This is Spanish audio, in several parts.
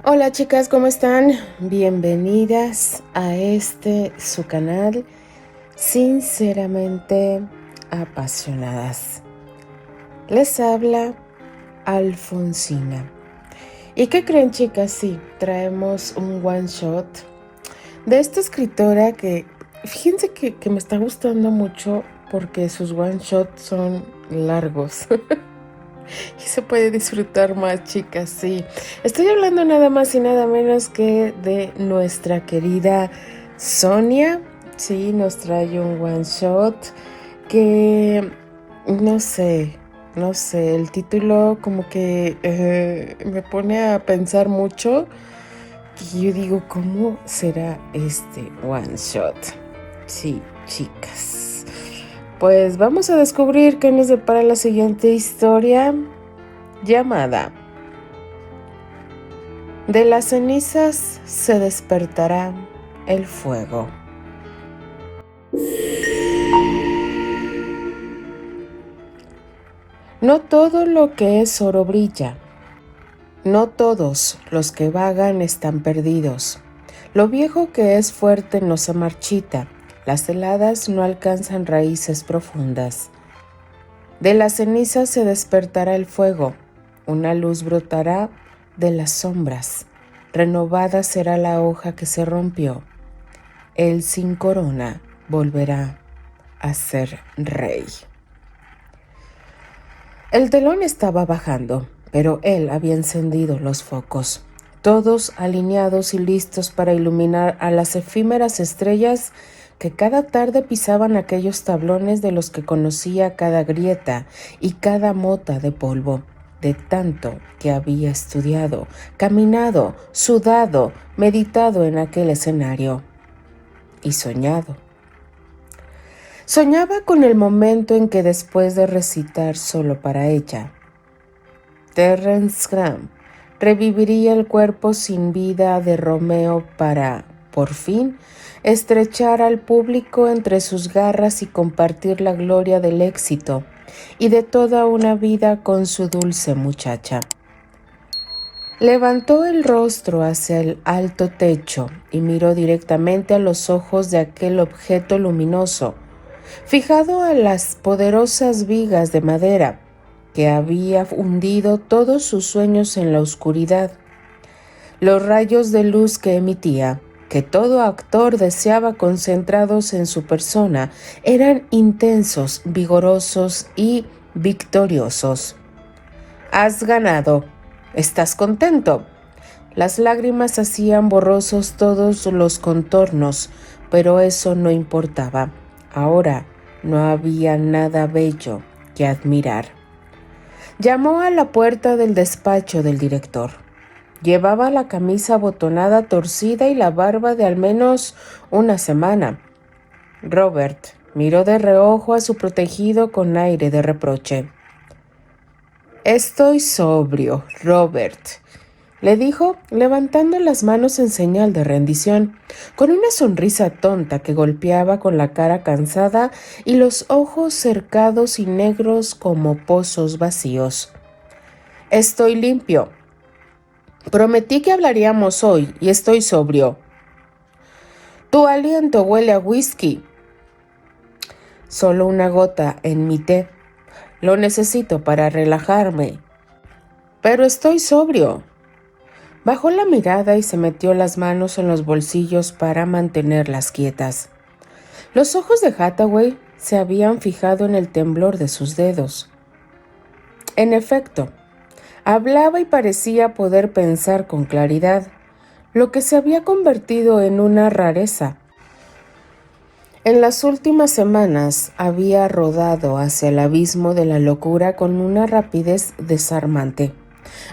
Hola chicas, ¿cómo están? Bienvenidas a su canal Sinceramente Apasionadas. Les habla Alfonsina. ¿Y qué creen, chicas? Sí, traemos un one shot de esta escritora que fíjense que me está gustando mucho porque sus one shots son largos. Y se puede disfrutar más, chicas, sí. Estoy hablando nada más y nada menos que de nuestra querida Sonia. Sí, nos trae un one shot que no sé, el título como que me pone a pensar mucho. Y yo digo, ¿cómo será este one shot? Sí, chicas. Pues vamos a descubrir qué nos depara la siguiente historia, llamada De las cenizas se despertará el fuego. No todo lo que es oro brilla. No todos los que vagan están perdidos. Lo viejo que es fuerte no se marchita. Las heladas no alcanzan raíces profundas. De las cenizas se despertará el fuego. Una luz brotará de las sombras. Renovada será la hoja que se rompió. Él sin corona volverá a ser rey. El telón estaba bajando, pero él había encendido los focos, todos alineados y listos para iluminar a las efímeras estrellas que cada tarde pisaban aquellos tablones de los que conocía cada grieta y cada mota de polvo, de tanto que había estudiado, caminado, sudado, meditado en aquel escenario y soñado. Soñaba con el momento en que después de recitar solo para ella, Terence Graham reviviría el cuerpo sin vida de Romeo para, por fin, estrechar al público entre sus garras y compartir la gloria del éxito y de toda una vida con su dulce muchacha. Levantó el rostro hacia el alto techo y miró directamente a los ojos de aquel objeto luminoso, fijado a las poderosas vigas de madera que había hundido todos sus sueños en la oscuridad. Los rayos de luz que emitía, que todo actor deseaba concentrados en su persona, eran intensos, vigorosos y victoriosos. Has ganado. ¿Estás contento? Las lágrimas hacían borrosos todos los contornos, pero eso no importaba. Ahora no había nada bello que admirar. Llamó a la puerta del despacho del director. Llevaba la camisa abotonada torcida y la barba de al menos una semana. Robert miró de reojo a su protegido con aire de reproche. Estoy sobrio, Robert, le dijo, levantando las manos en señal de rendición, con una sonrisa tonta que golpeaba con la cara cansada y los ojos cercados y negros como pozos vacíos. Estoy limpio. Prometí que hablaríamos hoy y estoy sobrio. Tu aliento huele a whisky. Solo una gota en mi té. Lo necesito para relajarme. Pero estoy sobrio. Bajó la mirada y se metió las manos en los bolsillos para mantenerlas quietas. Los ojos de Hathaway se habían fijado en el temblor de sus dedos. En efecto, hablaba y parecía poder pensar con claridad, lo que se había convertido en una rareza. En las últimas semanas había rodado hacia el abismo de la locura con una rapidez desarmante.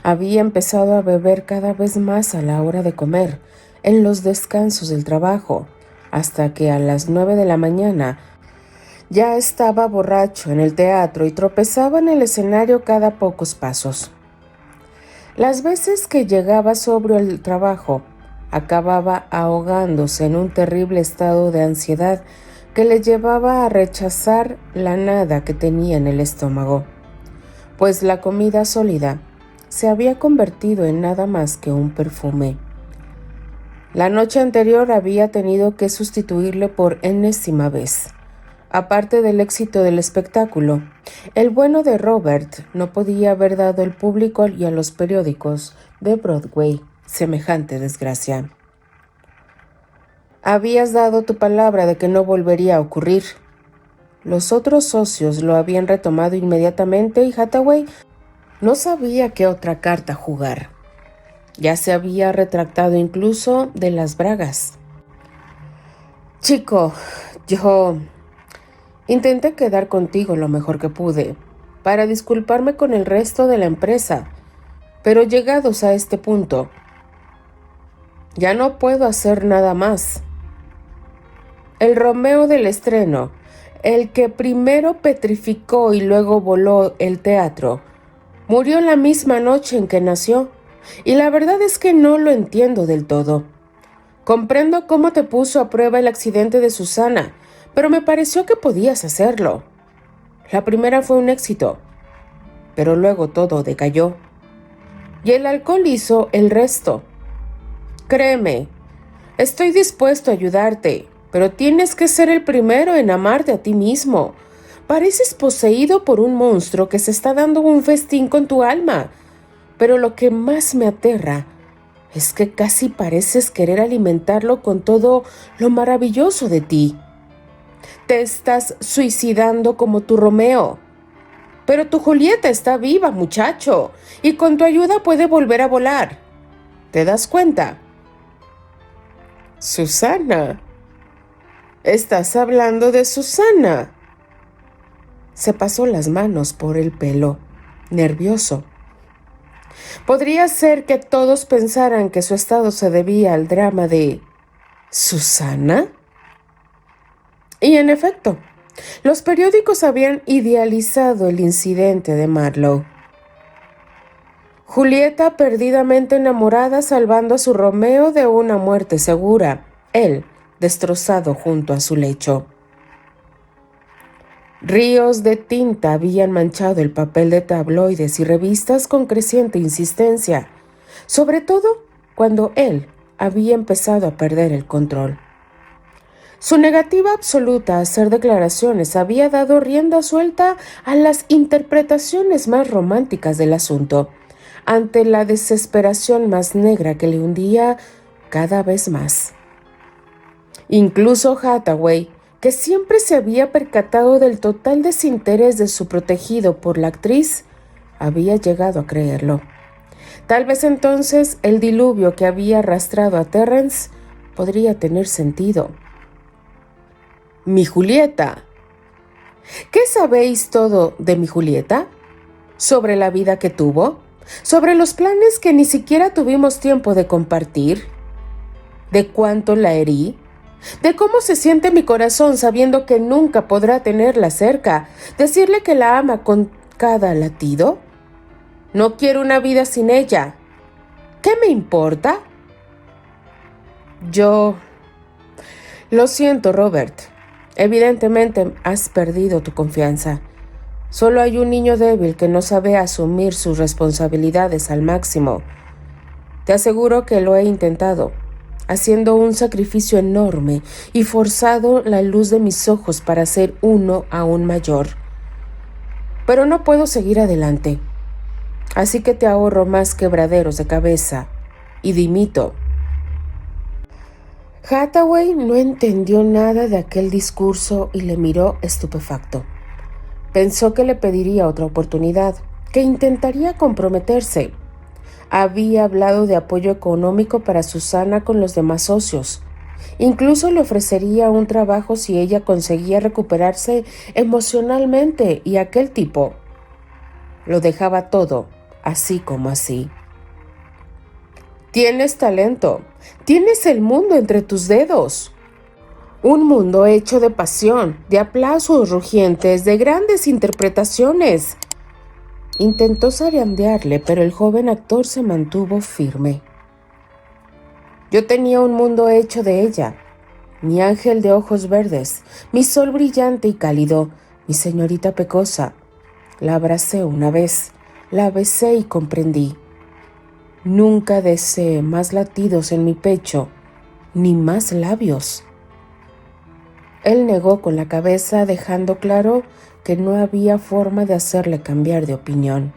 Había empezado a beber cada vez más a la hora de comer, en los descansos del trabajo, hasta que a las 9 de la mañana ya estaba borracho en el teatro y tropezaba en el escenario cada pocos pasos. Las veces que llegaba sobrio al trabajo, acababa ahogándose en un terrible estado de ansiedad que le llevaba a rechazar la nada que tenía en el estómago, pues la comida sólida se había convertido en nada más que un perfume. La noche anterior había tenido que sustituirle por enésima vez. Aparte del éxito del espectáculo, el bueno de Robert no podía haber dado al público y a los periódicos de Broadway semejante desgracia. Habías dado tu palabra de que no volvería a ocurrir. Los otros socios lo habían retomado inmediatamente y Hathaway no sabía qué otra carta jugar. Ya se había retractado incluso de las bragas. Chico, yo intenté quedar contigo lo mejor que pude, para disculparme con el resto de la empresa, pero llegados a este punto, ya no puedo hacer nada más. El Romeo del estreno, el que primero petrificó y luego voló el teatro, murió la misma noche en que nació, y la verdad es que no lo entiendo del todo. Comprendo cómo te puso a prueba el accidente de Susana, pero me pareció que podías hacerlo. La primera fue un éxito, pero luego todo decayó. Y el alcohol hizo el resto. Créeme, estoy dispuesto a ayudarte, pero tienes que ser el primero en amarte a ti mismo. Pareces poseído por un monstruo que se está dando un festín con tu alma, pero lo que más me aterra es que casi pareces querer alimentarlo con todo lo maravilloso de ti. Te estás suicidando como tu Romeo. Pero tu Julieta está viva, muchacho, y con tu ayuda puede volver a volar. ¿Te das cuenta? Susana. Estás hablando de Susana. Se pasó las manos por el pelo, nervioso. Podría ser que todos pensaran que su estado se debía al drama de ¿Susana? Y en efecto, los periódicos habían idealizado el incidente de Marlowe. Julieta perdidamente enamorada salvando a su Romeo de una muerte segura, él destrozado junto a su lecho. Ríos de tinta habían manchado el papel de tabloides y revistas con creciente insistencia, sobre todo cuando él había empezado a perder el control. Su negativa absoluta a hacer declaraciones había dado rienda suelta a las interpretaciones más románticas del asunto, ante la desesperación más negra que le hundía cada vez más. Incluso Hathaway, que siempre se había percatado del total desinterés de su protegido por la actriz, había llegado a creerlo. Tal vez entonces el diluvio que había arrastrado a Terrence podría tener sentido. Mi Julieta. ¿Qué sabéis todo de mi Julieta? ¿Sobre la vida que tuvo? ¿Sobre los planes que ni siquiera tuvimos tiempo de compartir? ¿De cuánto la herí? ¿De cómo se siente mi corazón sabiendo que nunca podrá tenerla cerca? ¿Decirle que la ama con cada latido? No quiero una vida sin ella. ¿Qué me importa? Lo siento, Robert. Evidentemente has perdido tu confianza. Solo hay un niño débil que no sabe asumir sus responsabilidades al máximo. Te aseguro que lo he intentado, haciendo un sacrificio enorme y forzado la luz de mis ojos para ser uno aún mayor. Pero no puedo seguir adelante. Así que te ahorro más quebraderos de cabeza y dimito. Hathaway no entendió nada de aquel discurso y le miró estupefacto. Pensó que le pediría otra oportunidad, que intentaría comprometerse. Había hablado de apoyo económico para Susana con los demás socios. Incluso le ofrecería un trabajo si ella conseguía recuperarse emocionalmente, y aquel tipo lo dejaba todo, así como así. Tienes talento, tienes el mundo entre tus dedos. Un mundo hecho de pasión, de aplausos rugientes, de grandes interpretaciones. Intentó zarandearle, pero el joven actor se mantuvo firme. Yo tenía un mundo hecho de ella, mi ángel de ojos verdes, mi sol brillante y cálido, mi señorita pecosa. La abracé una vez, la besé y comprendí. Nunca deseé más latidos en mi pecho, ni más labios. Él negó con la cabeza, dejando claro que no había forma de hacerle cambiar de opinión.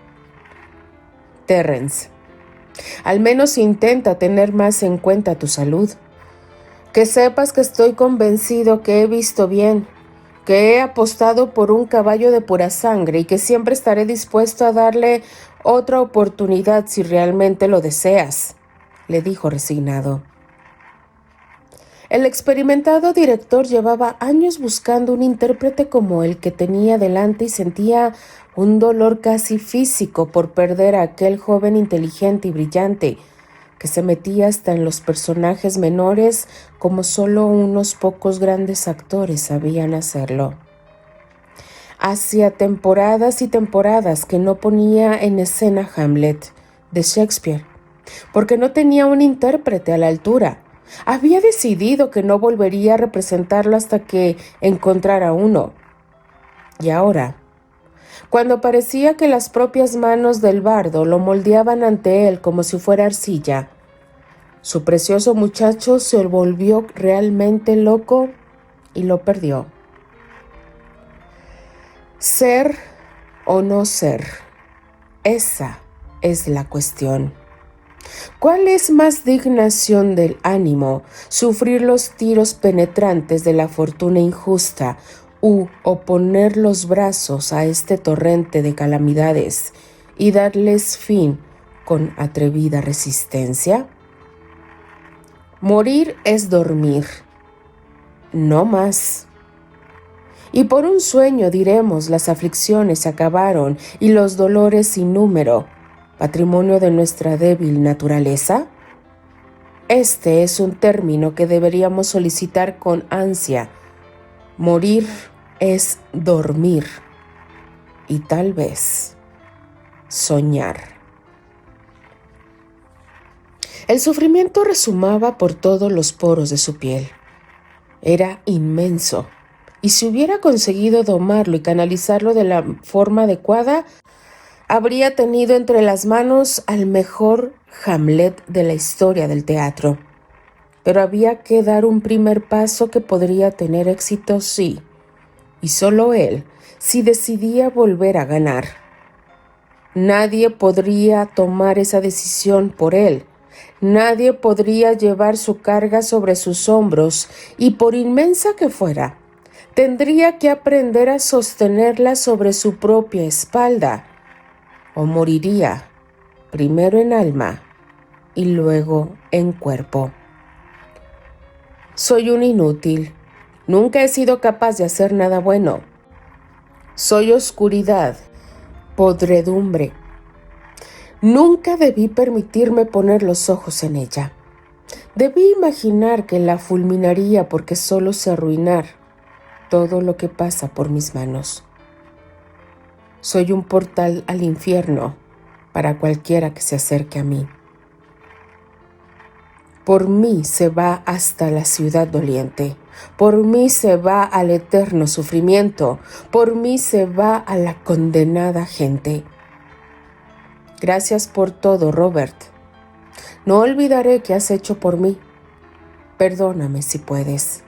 Terrence, al menos intenta tener más en cuenta tu salud. Que sepas que estoy convencido que he visto bien, que he apostado por un caballo de pura sangre y que siempre estaré dispuesto a darle otra oportunidad si realmente lo deseas, le dijo resignado. El experimentado director llevaba años buscando un intérprete como el que tenía delante y sentía un dolor casi físico por perder a aquel joven inteligente y brillante que se metía hasta en los personajes menores como solo unos pocos grandes actores sabían hacerlo. Hacía temporadas y temporadas que no ponía en escena Hamlet de Shakespeare, porque no tenía un intérprete a la altura. Había decidido que no volvería a representarlo hasta que encontrara uno. Y ahora, cuando parecía que las propias manos del bardo lo moldeaban ante él como si fuera arcilla, su precioso muchacho se volvió realmente loco y lo perdió. Ser o no ser, esa es la cuestión. ¿Cuál es más dignación del ánimo, sufrir los tiros penetrantes de la fortuna injusta u oponer los brazos a este torrente de calamidades y darles fin con atrevida resistencia? Morir es dormir, no más. Y por un sueño diremos las aflicciones se acabaron y los dolores sin número, patrimonio de nuestra débil naturaleza. Este es un término que deberíamos solicitar con ansia. Morir es dormir y tal vez soñar. El sufrimiento resumaba por todos los poros de su piel. Era inmenso, y si hubiera conseguido domarlo y canalizarlo de la forma adecuada, habría tenido entre las manos al mejor Hamlet de la historia del teatro. Pero había que dar un primer paso que podría tener éxito sí, y solo él, si decidía volver a ganar. Nadie podría tomar esa decisión por él. Nadie podría llevar su carga sobre sus hombros y por inmensa que fuera, tendría que aprender a sostenerla sobre su propia espalda, o moriría, primero en alma y luego en cuerpo. Soy un inútil. Nunca he sido capaz de hacer nada bueno. Soy oscuridad, podredumbre. Nunca debí permitirme poner los ojos en ella. Debí imaginar que la fulminaría porque solo sé arruinar todo lo que pasa por mis manos. Soy un portal al infierno para cualquiera que se acerque a mí. Por mí se va hasta la ciudad doliente. Por mí se va al eterno sufrimiento. Por mí se va a la condenada gente. Gracias por todo, Robert. No olvidaré qué has hecho por mí. Perdóname si puedes.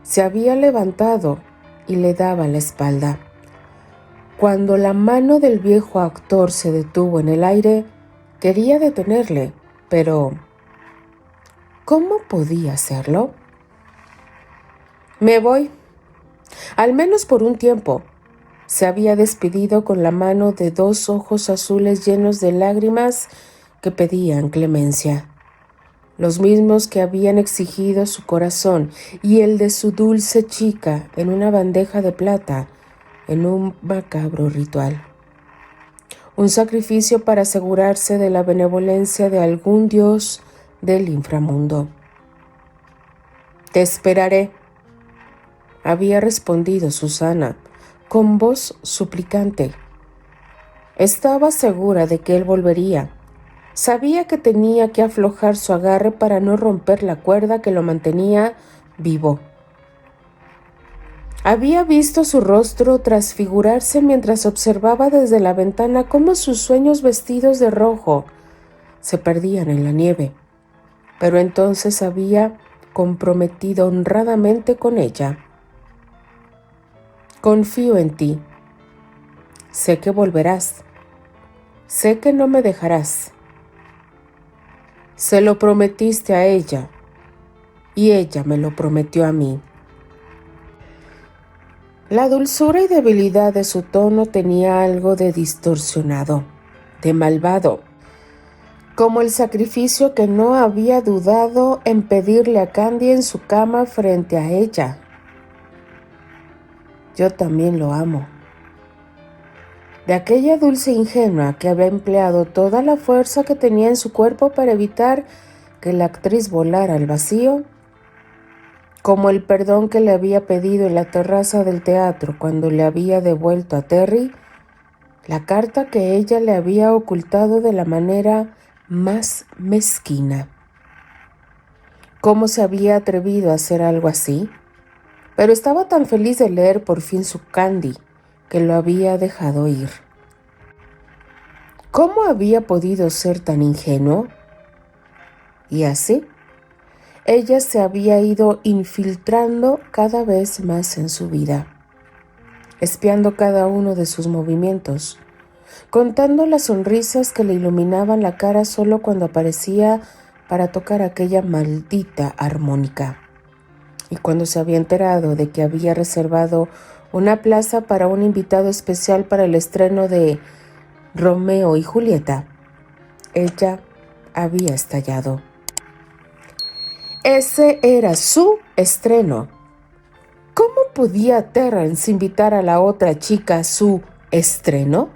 Se había levantado y le daba la espalda. Cuando la mano del viejo actor se detuvo en el aire, quería detenerle, pero ¿cómo podía hacerlo? Me voy, al menos por un tiempo. Se había despedido con la mano de dos ojos azules llenos de lágrimas que pedían clemencia, los mismos que habían exigido su corazón y el de su dulce chica en una bandeja de plata en un macabro ritual. Un sacrificio para asegurarse de la benevolencia de algún dios del inframundo. Te esperaré, había respondido Susana, con voz suplicante. Estaba segura de que él volvería. Sabía que tenía que aflojar su agarre para no romper la cuerda que lo mantenía vivo. Había visto su rostro transfigurarse mientras observaba desde la ventana cómo sus sueños vestidos de rojo se perdían en la nieve, pero entonces había comprometido honradamente con ella. Confío en ti. Sé que volverás. Sé que no me dejarás. Se lo prometiste a ella y ella me lo prometió a mí. La dulzura y debilidad de su tono tenía algo de distorsionado, de malvado, como el sacrificio que no había dudado en pedirle a Candy en su cama frente a ella. Yo también lo amo. De aquella dulce ingenua que había empleado toda la fuerza que tenía en su cuerpo para evitar que la actriz volara al vacío, como el perdón que le había pedido en la terraza del teatro cuando le había devuelto a Terry la carta que ella le había ocultado de la manera más mezquina. ¿Cómo se había atrevido a hacer algo así? Pero estaba tan feliz de leer por fin su Candy que lo había dejado ir. ¿Cómo había podido ser tan ingenuo? Y así, ella se había ido infiltrando cada vez más en su vida, espiando cada uno de sus movimientos, contando las sonrisas que le iluminaban la cara solo cuando aparecía para tocar aquella maldita armónica. Y cuando se había enterado de que había reservado una plaza para un invitado especial para el estreno de Romeo y Julieta, ella había estallado. Ese era su estreno. ¿Cómo podía Terrence invitar a la otra chica a su estreno?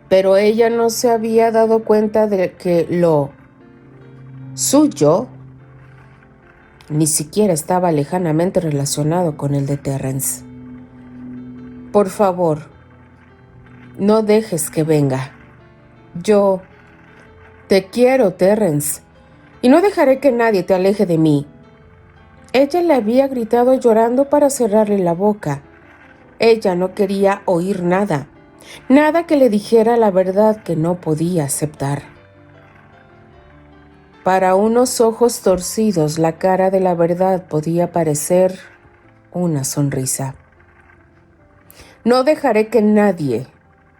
Pero ella no se había dado cuenta de que lo suyo ni siquiera estaba lejanamente relacionado con el de Terrence. Por favor, no dejes que venga. Yo te quiero, Terrence, y no dejaré que nadie te aleje de mí. Ella le había gritado llorando para cerrarle la boca. Ella no quería oír nada, nada que le dijera la verdad que no podía aceptar. Para unos ojos torcidos, la cara de la verdad podía parecer una sonrisa. No dejaré que nadie,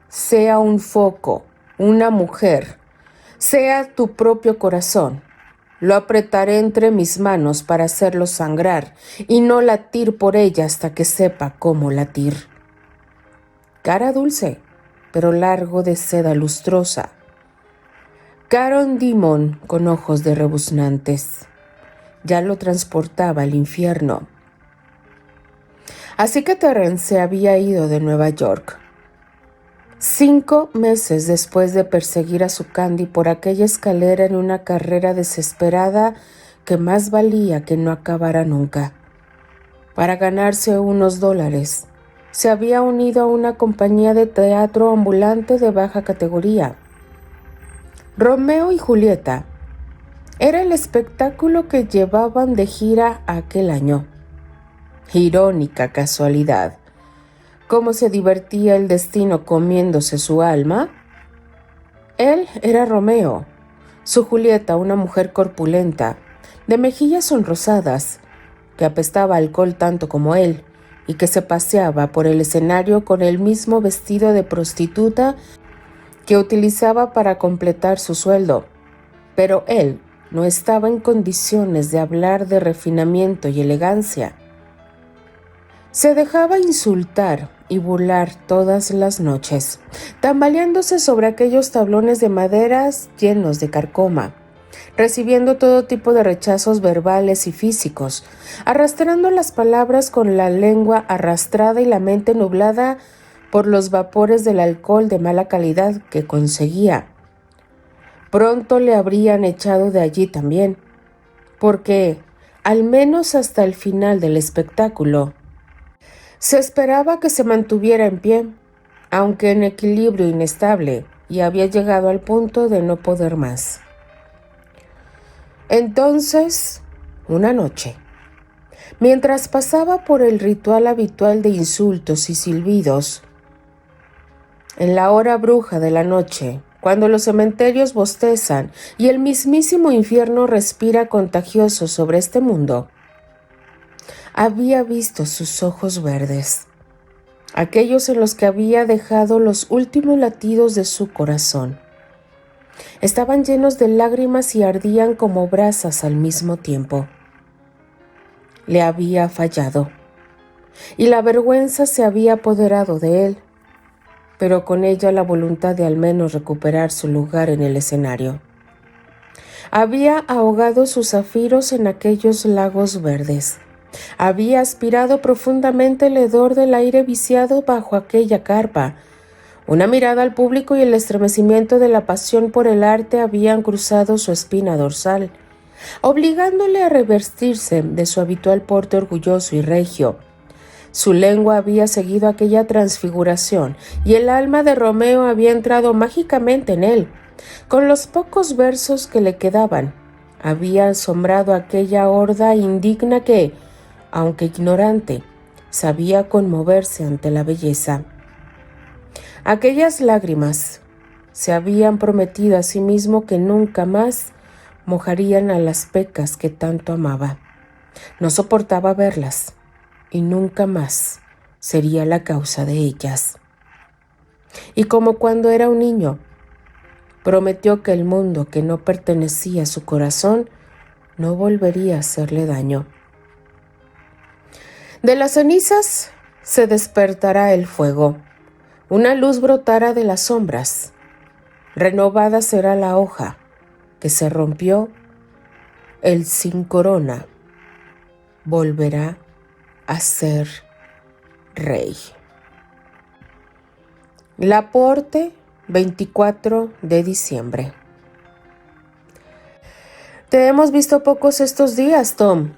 sea un foco, una mujer, sea tu propio corazón, lo apretaré entre mis manos para hacerlo sangrar y no latir por ella hasta que sepa cómo latir. Cara dulce, pero largo de seda lustrosa. Caron Demon con ojos de rebuznantes. Ya lo transportaba al infierno. Así que Terrence se había ido de Nueva York. 5 meses después de perseguir a su Candy por aquella escalera en una carrera desesperada que más valía que no acabara nunca. Para ganarse unos dólares, se había unido a una compañía de teatro ambulante de baja categoría. Romeo y Julieta era el espectáculo que llevaban de gira aquel año. Irónica casualidad. ¿Cómo se divertía el destino comiéndose su alma? Él era Romeo, su Julieta una mujer corpulenta, de mejillas sonrosadas, que apestaba alcohol tanto como él y que se paseaba por el escenario con el mismo vestido de prostituta que utilizaba para completar su sueldo. Pero él no estaba en condiciones de hablar de refinamiento y elegancia. Se dejaba insultar y burlar todas las noches, tambaleándose sobre aquellos tablones de maderas llenos de carcoma, recibiendo todo tipo de rechazos verbales y físicos, arrastrando las palabras con la lengua arrastrada y la mente nublada por los vapores del alcohol de mala calidad que conseguía. Pronto le habrían echado de allí también, porque, al menos hasta el final del espectáculo, se esperaba que se mantuviera en pie, aunque en equilibrio inestable, y había llegado al punto de no poder más. Entonces, una noche, mientras pasaba por el ritual habitual de insultos y silbidos, en la hora bruja de la noche, cuando los cementerios bostezan y el mismísimo infierno respira contagioso sobre este mundo, había visto sus ojos verdes, aquellos en los que había dejado los últimos latidos de su corazón. Estaban llenos de lágrimas y ardían como brasas al mismo tiempo. Le había fallado, y la vergüenza se había apoderado de él, pero con ella la voluntad de al menos recuperar su lugar en el escenario. Había ahogado sus zafiros en aquellos lagos verdes. Había aspirado profundamente el hedor del aire viciado bajo aquella carpa. Una mirada al público y el estremecimiento de la pasión por el arte habían cruzado su espina dorsal, obligándole a revestirse de su habitual porte orgulloso y regio. Su lengua había seguido aquella transfiguración y el alma de Romeo había entrado mágicamente en él. Con los pocos versos que le quedaban, había asombrado a aquella horda indigna que, aunque ignorante, sabía conmoverse ante la belleza. Aquellas lágrimas se habían prometido a sí mismo que nunca más mojarían a las pecas que tanto amaba. No soportaba verlas y nunca más sería la causa de ellas. Y como cuando era un niño, prometió que el mundo que no pertenecía a su corazón no volvería a hacerle daño. De las cenizas se despertará el fuego, una luz brotará de las sombras, renovada será la hoja que se rompió, el sin corona volverá a ser rey. Laporte, 24 de diciembre. Te hemos visto pocos estos días, Tom.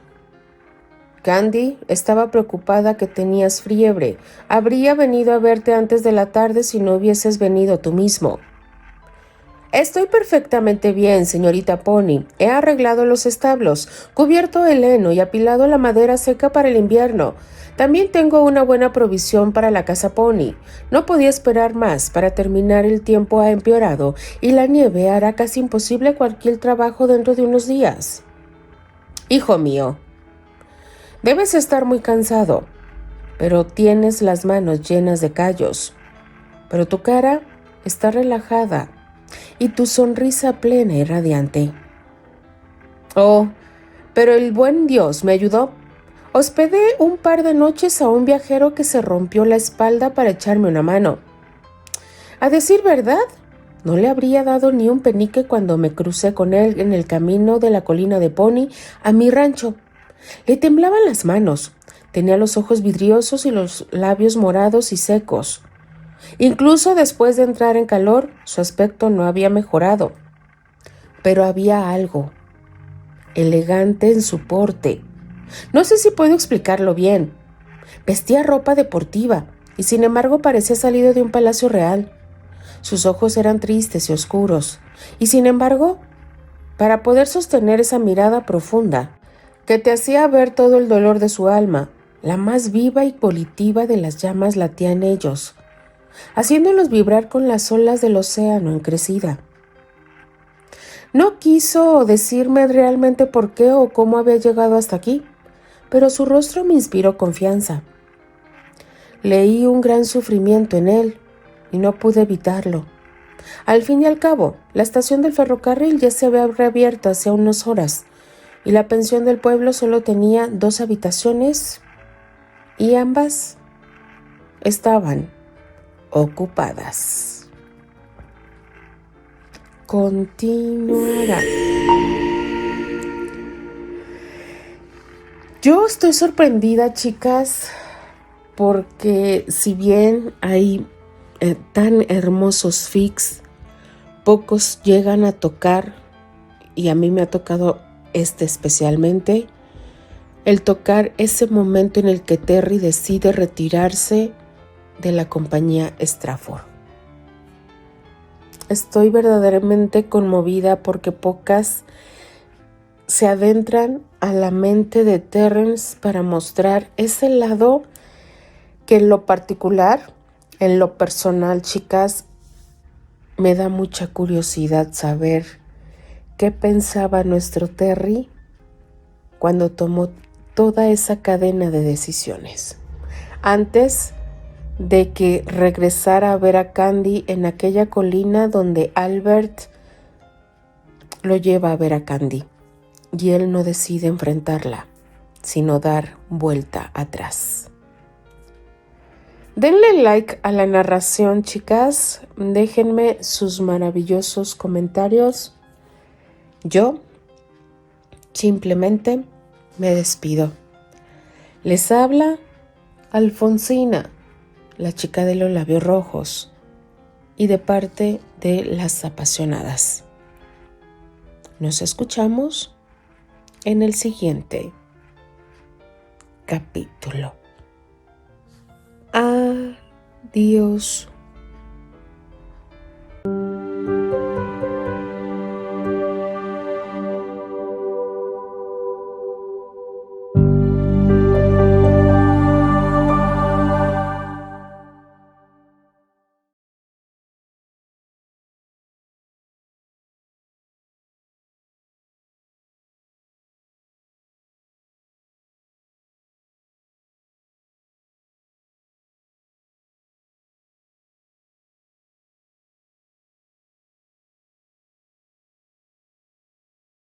Candy estaba preocupada que tenías fiebre. Habría venido a verte antes de la tarde si no hubieses venido tú mismo. Estoy perfectamente bien, señorita Pony. He arreglado los establos, cubierto el heno y apilado la madera seca para el invierno. También tengo una buena provisión para la casa Pony. No podía esperar más. Para terminar, el tiempo ha empeorado y la nieve hará casi imposible cualquier trabajo dentro de unos días. Hijo mío, debes estar muy cansado, pero tienes las manos llenas de callos. Pero tu cara está relajada y tu sonrisa plena y radiante. Oh, pero el buen Dios me ayudó. Hospedé un par de noches a un viajero que se rompió la espalda para echarme una mano. A decir verdad, no le habría dado ni un penique cuando me crucé con él en el camino de la colina de Pony a mi rancho. Le temblaban las manos, tenía los ojos vidriosos y los labios morados y secos. Incluso después de entrar en calor, su aspecto no había mejorado. Pero había algo elegante en su porte. No sé si puedo explicarlo bien. Vestía ropa deportiva y sin embargo parecía salido de un palacio real. Sus ojos eran tristes y oscuros, y sin embargo, para poder sostener esa mirada profunda, que te hacía ver todo el dolor de su alma, la más viva y volitiva de las llamas latía en ellos, haciéndolos vibrar con las olas del océano en crecida. No quiso decirme realmente por qué o cómo había llegado hasta aquí, pero su rostro me inspiró confianza. Leí un gran sufrimiento en él y no pude evitarlo. Al fin y al cabo, la estación del ferrocarril ya se había reabierto hace unas horas y la pensión del pueblo solo tenía 2 habitaciones y ambas estaban ocupadas. Continuará. Yo estoy sorprendida, chicas, porque si bien hay tan hermosos fics, pocos llegan a tocar, y a mí me ha tocado este especialmente, el tocar ese momento en el que Terry decide retirarse de la compañía Stratford. Estoy verdaderamente conmovida porque pocas se adentran a la mente de Terrence para mostrar ese lado que en lo particular, en lo personal, chicas, Me da mucha curiosidad saber qué pensaba nuestro Terry cuando tomó toda esa cadena de decisiones. Antes de que regresara a ver a Candy en aquella colina donde Albert lo lleva a ver a Candy y él no decide enfrentarla, sino dar vuelta atrás. Denle like a la narración, chicas. Déjenme sus maravillosos comentarios. Yo simplemente me despido. Les habla Alfonsina, la chica de los labios rojos, y de parte de las apasionadas. Nos escuchamos en el siguiente capítulo. Adiós.